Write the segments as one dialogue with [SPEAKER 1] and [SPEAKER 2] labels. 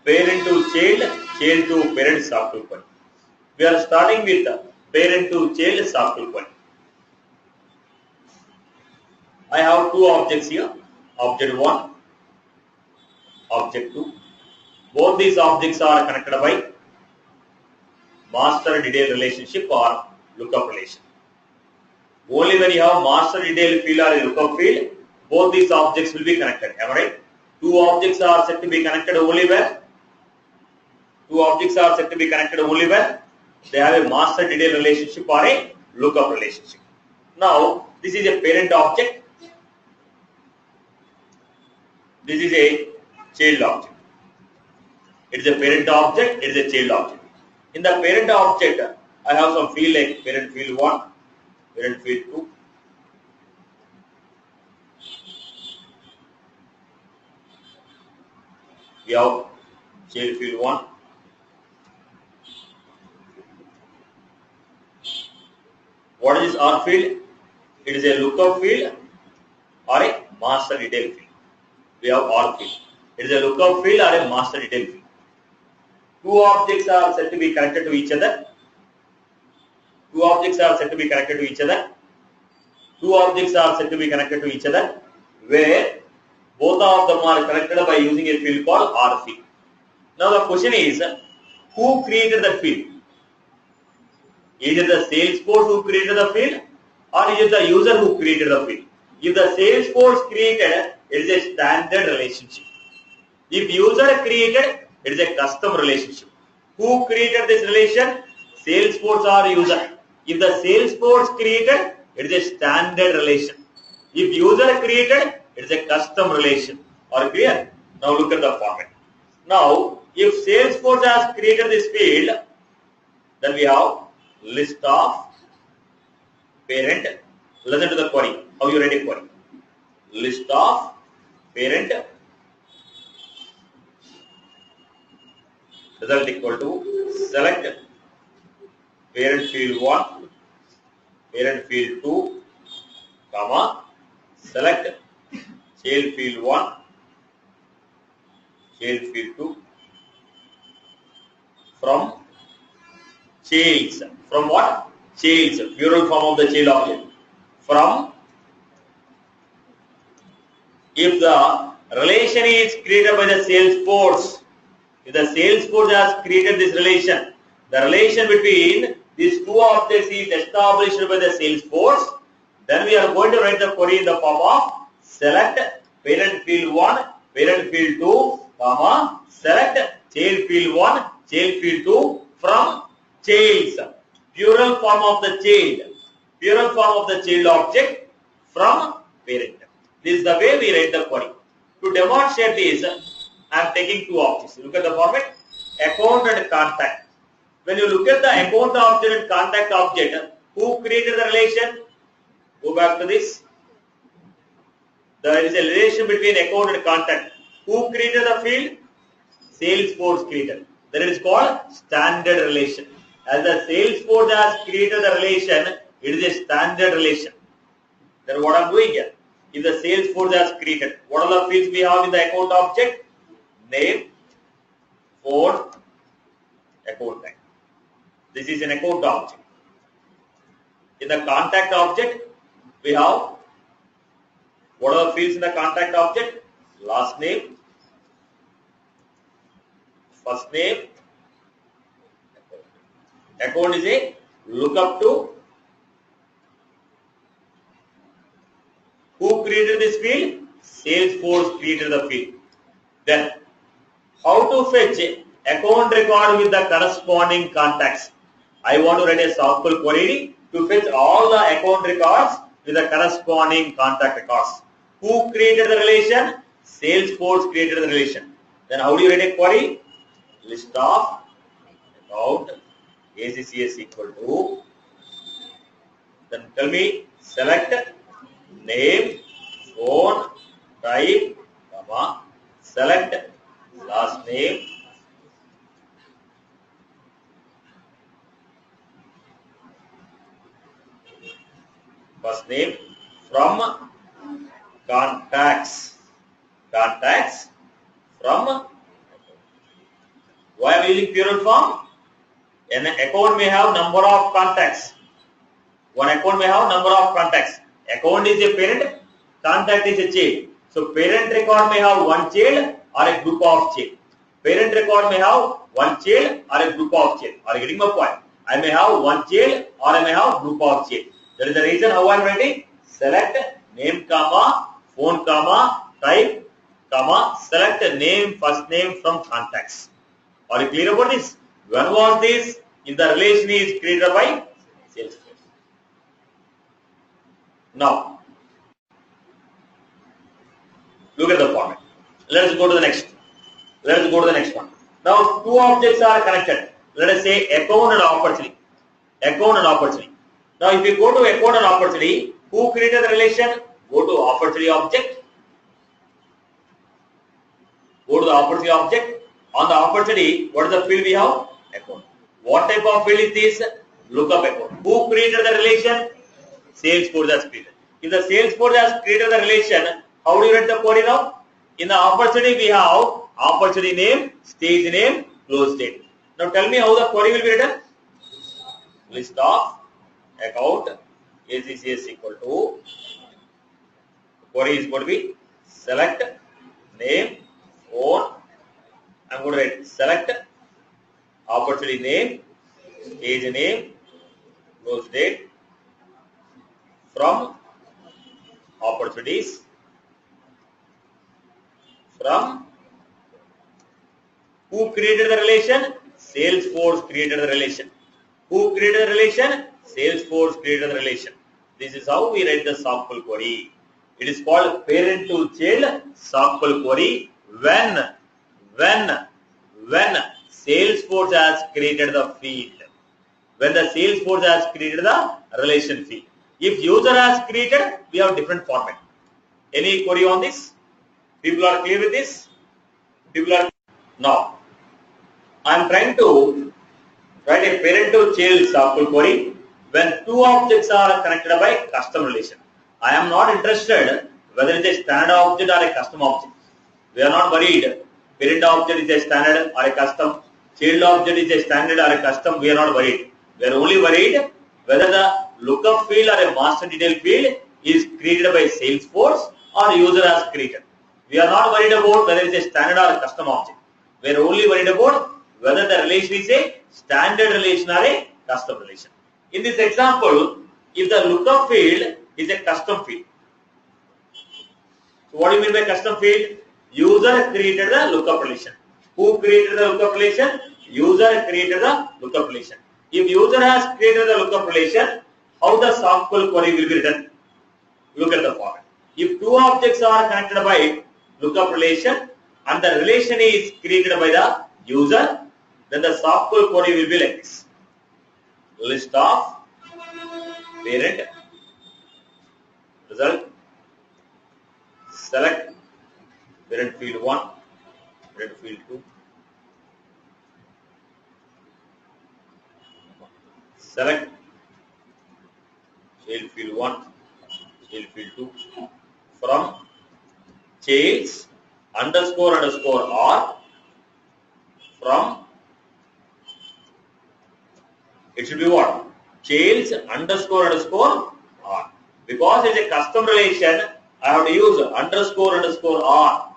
[SPEAKER 1] parent to child, child to parent Soql query. We are starting with parent to child Soql query. I have two objects here, object 1, object 2. Both these objects are connected by master detail relationship or lookup relation. Only when you have master detail field or a lookup field, both these objects will be connected. Am I right? Two objects are said to be connected only when they have a master detail relationship or a lookup relationship. Now, this is a parent object. This is a child object. It is a parent object, it is a child object. In the parent object, I have some field like parent field 1, parent field 2. We have child field 1. What is our field? It is a lookup field or a master detail field. We have our field. It is a lookup field or a master detail field. Two objects are said to be connected to each other. Two objects are said to be connected to each other. Two objects are said to be connected to each other, where both of them are connected by using a field called R field. Now the question is, who created that field? Is it the Salesforce who created the field, or is it the user who created the field? If the Salesforce created, it is a standard relationship. If user created, it is a custom relationship. Who created this relation? Salesforce or user. If the Salesforce created, it is a standard relation. If user created, it is a custom relation. Are clear? Now look at the format. Now, if Salesforce has created this field, then we have list of parent. Listen to the query. How you write a query? List of parent result equal to select parent field 1, parent field 2, comma, select child field 1, child field 2 from childs. From what? Childs, plural form of the child object. From, if the relation is created by the Salesforce, if the Salesforce has created this relation, the relation between these two objects is established by the Salesforce, then we are going to write the query in the form of select parent field 1, parent field 2, comma, select child field 1, child field 2 from childs, plural form of the child, plural form of the child object from parent. This is the way we write the query. To demonstrate this, I am taking two objects. Look at the format, account and contact. When you look at the account object and contact object, who created the relation? Go back to this. There is a relation between account and contact. Who created the field? Salesforce created. Then it is called standard relation. As the Salesforce has created the relation, it is a standard relation. Then what I am doing here? If the Salesforce has created, what are the fields we have in the account object? Name, phone, account type. This is an account object. In the contact object, we have, what are the fields in the contact object? Last name, first name, account is a lookup to. Who created this field? Salesforce created the field. Then, how to fetch account record with the corresponding contacts? I want to write a Soql query to fetch all the account records with the corresponding contact records. Who created the relation? Salesforce created the relation. Then how do you write a query? List of account ACCS equal to, then tell me, select name, phone, type, comma, select last name, first name from contacts from Why am I using plural form? An account may have number of contacts. One account may have number of contacts. Account is a parent, contact is a child. So parent record may have one child or a group of child. Parent record may have one child or a group of child. Are you getting my point? I may have one child or I may have group of child. That is the reason how I am writing. Select name, comma, phone, comma, type, comma, select name, first name from contacts. Are you clear about this? When was this? If the relation is created by Salesforce. Now, look at the format. Let's go to the next. Let's go to the next one. Now, two objects are connected. Let us say account and opportunity. Account and opportunity. Now, if you go to account and opportunity, who created the relation? Go to opportunity object. Go to the opportunity object. On the opportunity, what is the field we have? Account. What type of field is this? Lookup account. Who created the relation? Salesforce has created. If the Salesforce has created the relation, how do you write the query now? In the opportunity, we have opportunity name, stage name, close date. Now tell me how the query will be written. List of account ACCS equal to, query is going to be select name, phone. I'm going to write select opportunity name, stage name, close date from opportunities, from who created the relation? Salesforce created the relation. Who created the relation? Salesforce created the relation. This is how we write the Soql query. It is called parent to child Soql query when Salesforce has created the field. When the Salesforce has created the relation field. If user has created, we have different format. Any query on this? People are clear with this? People are now. I am trying to write a parent to child Soql query when two objects are connected by custom relation. I am not interested whether it is a standard object or a custom object. We are not worried. Parent object is a standard or a custom. Child object is a standard or a custom. We are not worried. We are only worried whether the lookup field or a master detail field is created by Salesforce or user has created. We are not worried about whether it is a standard or a custom object. We are only worried about whether the relation is a standard relation or a custom relation. In this example, if the lookup field is a custom field. So what do you mean by custom field? User created the lookup relation. Who created the lookup relation? User created the lookup relation. If user has created the lookup relation, how the Soql query will be written? Look at the format. If two objects are connected by lookup relation and the relation is created by the user, then the Soql query will be like this. List of parent, result, select parent field 1, parent field 2, select child field 1, child field 2 from childs underscore R from, it should be what? Childs underscore R. Because it's a custom relation, I have to use underscore R.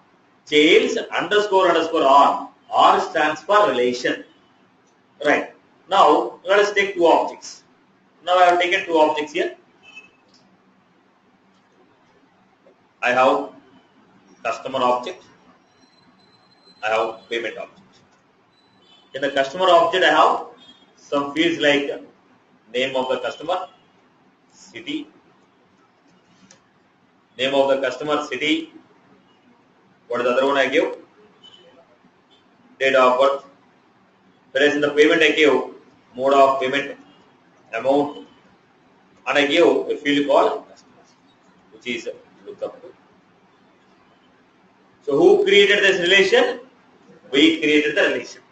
[SPEAKER 1] Childs underscore R. R stands for relation. Right. Now, let us take two objects. Now, I have taken two objects here. I have customer object. I have payment object. In the customer object, I have some fields like name of the customer, city, name of the customer, city. What is the other one I give? Date of birth. Whereas in the payment, I give mode of payment, amount, and I give a field called customers, which is lookup to. So who created this relation? We created the relation.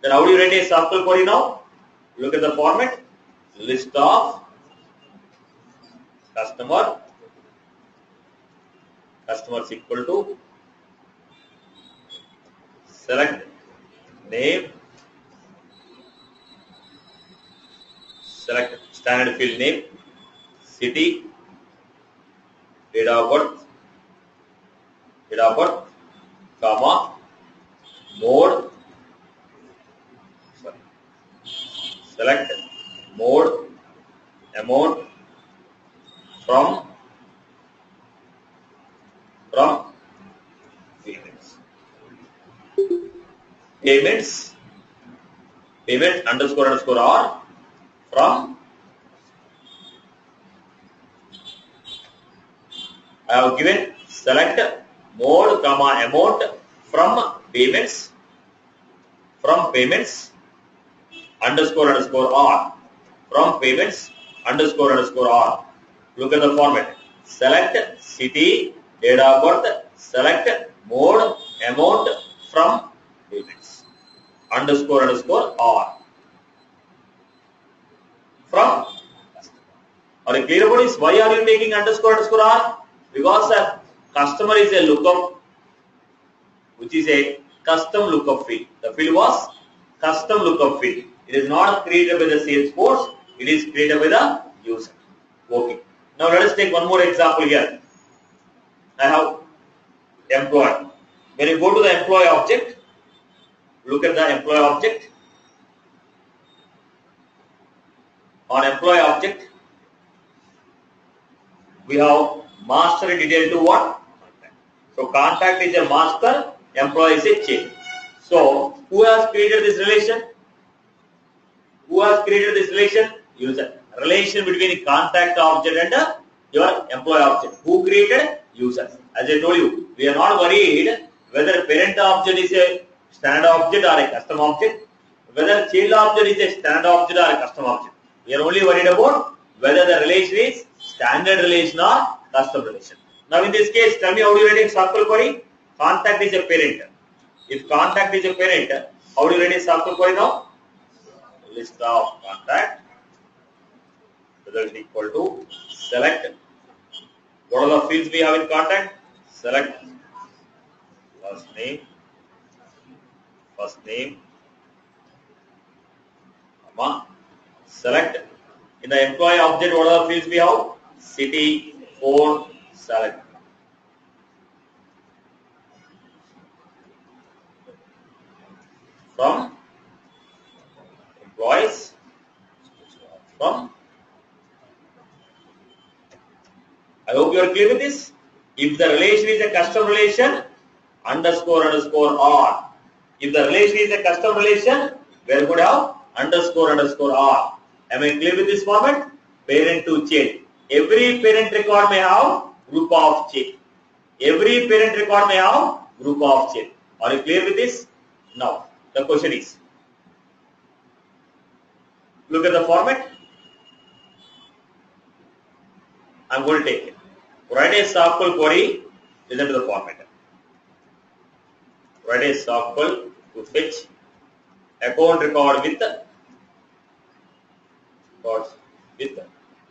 [SPEAKER 1] Then how do you write a Soql query now? Look at the format. List of customer. Customer is equal to select name, select standard field name, city, date of birth, comma, mode, sorry, select mode, amount from payments, payment underscore R from, I have given select mode comma amount from payments underscore R from payments underscore R. Look at the format. Select city, date of birth, select mode, amount from payments underscore R from. Are you clear about this? Why are you taking underscore R? Because a customer is a lookup, which is a custom lookup field. The field was custom lookup field. It is not created by the Salesforce. It is created by the user. Okay. Now let us take one more example here. I have employee. When you go to the employee object, look at the employee object. On employee object, we have master detail to what? Contact. So contact is a master, employee is a child. So who has created this relation? Who has created this relation? User. Relation between contact object and your employee object. Who created? User. As I told you, we are not worried whether parent object is a standard object or a custom object, whether child object is a standard object or a custom object. We are only worried about whether the relation is standard relation or custom relation. Now in this case, tell me how do you write in Soql query? Contact is a parent. If contact is a parent, how do you write in Soql query now? List of contact, result equal to select. What are the fields we have in contact? Select first name, comma, select. In the employee object, what are the fields we have? City, phone, select. From employees, from. I hope you are clear with this. If the relation is a custom relation, underscore R. If the relation is a custom relation, we are going to have underscore R. Am I clear with this format? Parent to child. Every parent record may have group of child. Every parent record may have group of child. Are you clear with this? Now, the question is, look at the format. I am going to take it. Write a Soql query, listen to the format. Write a Soql to fetch account record with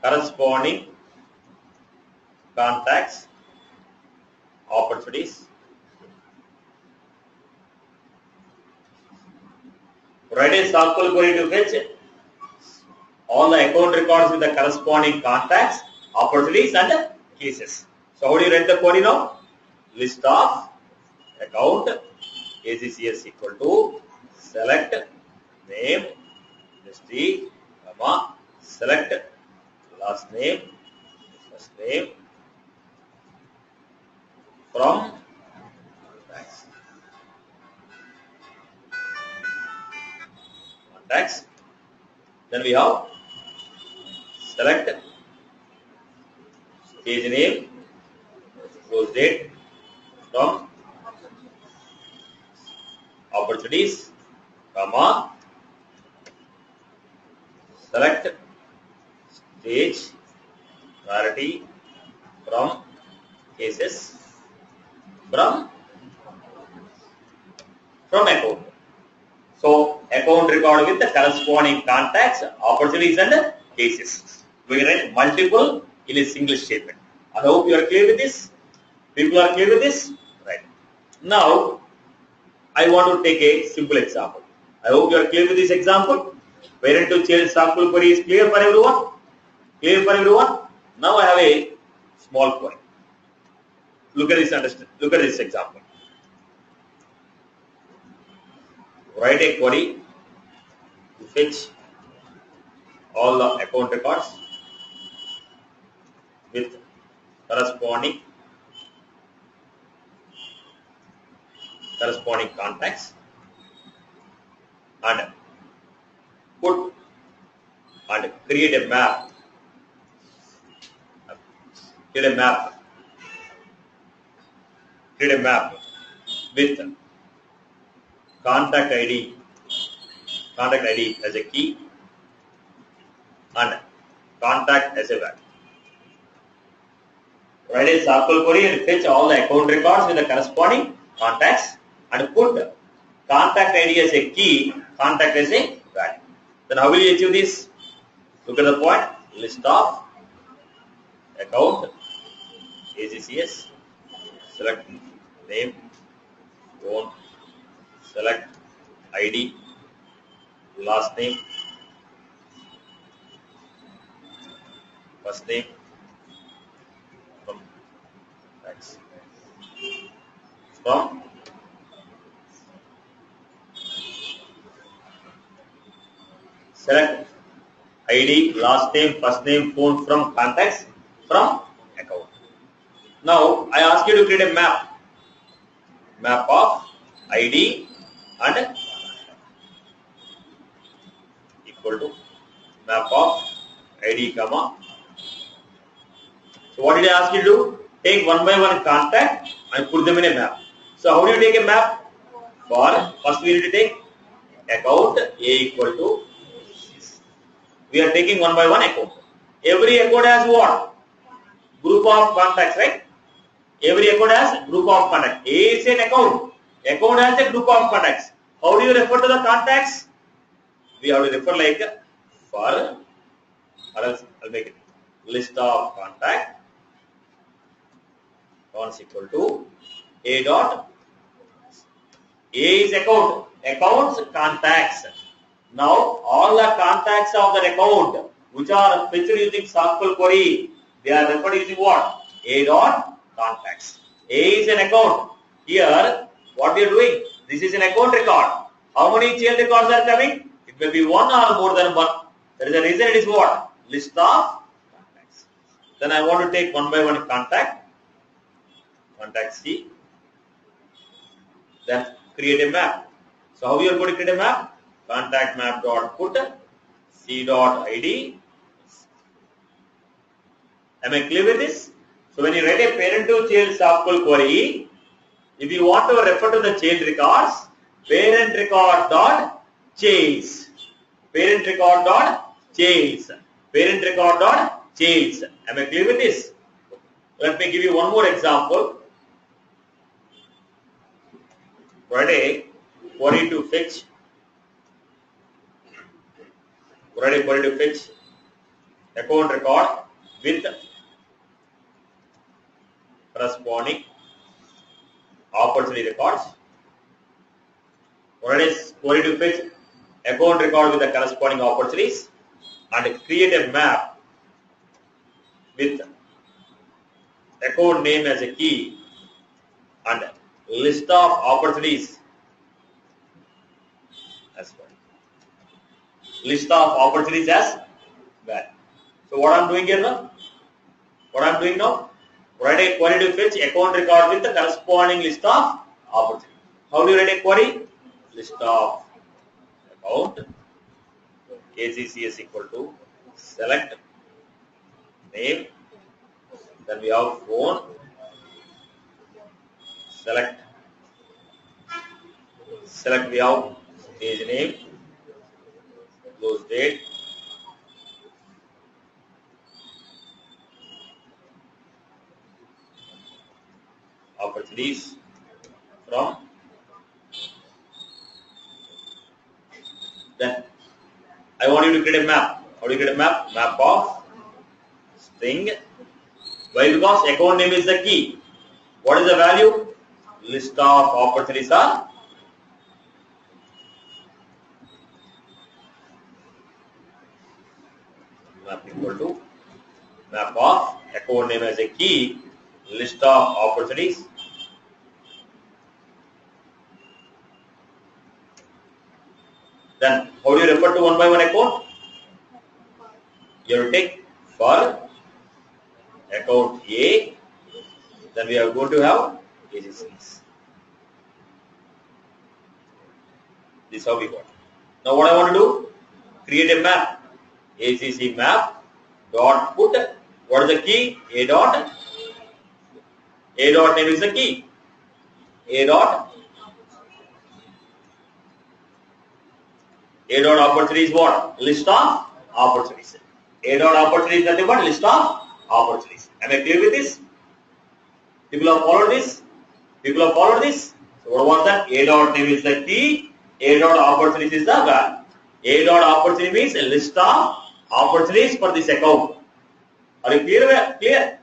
[SPEAKER 1] corresponding contacts, opportunities. Write a Soql query to fetch all the account records with the corresponding contacts, opportunities and cases. So how do you write the query now? List of account ACCS equal to select name, industry, comma, select last name, first name from contacts. Then we have select stage name, close date from opportunities, comma, select stage priority from cases from account. So account record with the corresponding contacts, opportunities and cases. We write multiple in a single statement. I hope you are clear with this. People are clear with this? Right. Now, I want to take a simple example. I hope you are clear with this example. Parent to child Soql query is clear for everyone? Clear for everyone? Now I have a small query. Look at this understand. Look at this example. Write a query to fetch all the account records with corresponding contacts and put and create a map with contact ID as a key and contact as a value. Write a Soql query and fetch all the account records with the corresponding contacts and put contact ID as a key, contact as a value. Then how will you achieve this? Look at the point. List of account, AGCS, select name, phone, select ID, last name, first name, from select ID, last name, first name, phone from contacts from account. Now I ask you to create a map of ID and equal to map of ID comma. So what did I ask you to do? Take one by one contact and put them in a map. So how do you take a map? First we need to take account A equal to. We are taking one by one account. Every account has what? Group of contacts, right? Every account has group of contacts. A is an account. Account has a group of contacts. How do you refer to the contacts? We have to refer like or else I'll make it list of contact is equal to A dot. A is account. Accounts contacts. Now all the contacts of that account which are fetched using Soql query, they are referred using what? A dot contacts. A is an account. Here what we are doing? This is an account record. How many child records are coming? It may be one or more than one. There is a reason it is what? List of contacts. Then I want to take one by one contact C. Then create a map. So how you are going to create a map? Contact map dot put C dot ID. Am I clear with this? So when you write a parent to child Soql query, if you want to refer to the child records, parent record dot childs. Parent record dot childs. Parent record dot childs. Am I clear with this? Let me give you one more example. Write a query to fetch. Write a query to fetch account record with corresponding opportunity records. Write a query to fetch account record with the corresponding opportunities and create a map with account name as a key and list of opportunities as well. List of opportunities as well. So what I am doing here now? Write a query to fetch account record with the corresponding list of opportunities. How do you write a query? List of account AGCS equal to select name. Then we have phone. Select we have page name, close date, opportunities from. Then I want you to create a map. How do you create a map? Map of string. Why? Because account name is the key. What is the value? List of opportunities are equal to map of account name as a key, list of opportunities. Then how do you refer to one by one account? You have to take for account A, then we are going to have ACCs. This is how we got. Now what I want to do? Create a map. ACC map dot put. What is the key? A dot name is the key. A dot opportunity is what? List of opportunities. A dot opportunity is nothing but list of opportunities. Am I clear with this? People have followed this? People have followed this? So what was that? A dot name is the key. A dot opportunity is the value. A dot opportunity means a list of opportunities for this account. Are you clear? Clear?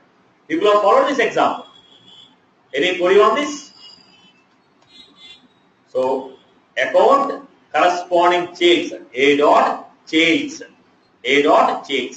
[SPEAKER 1] People have followed this example. Any query on this? So account corresponding change. A dot change. A dot change.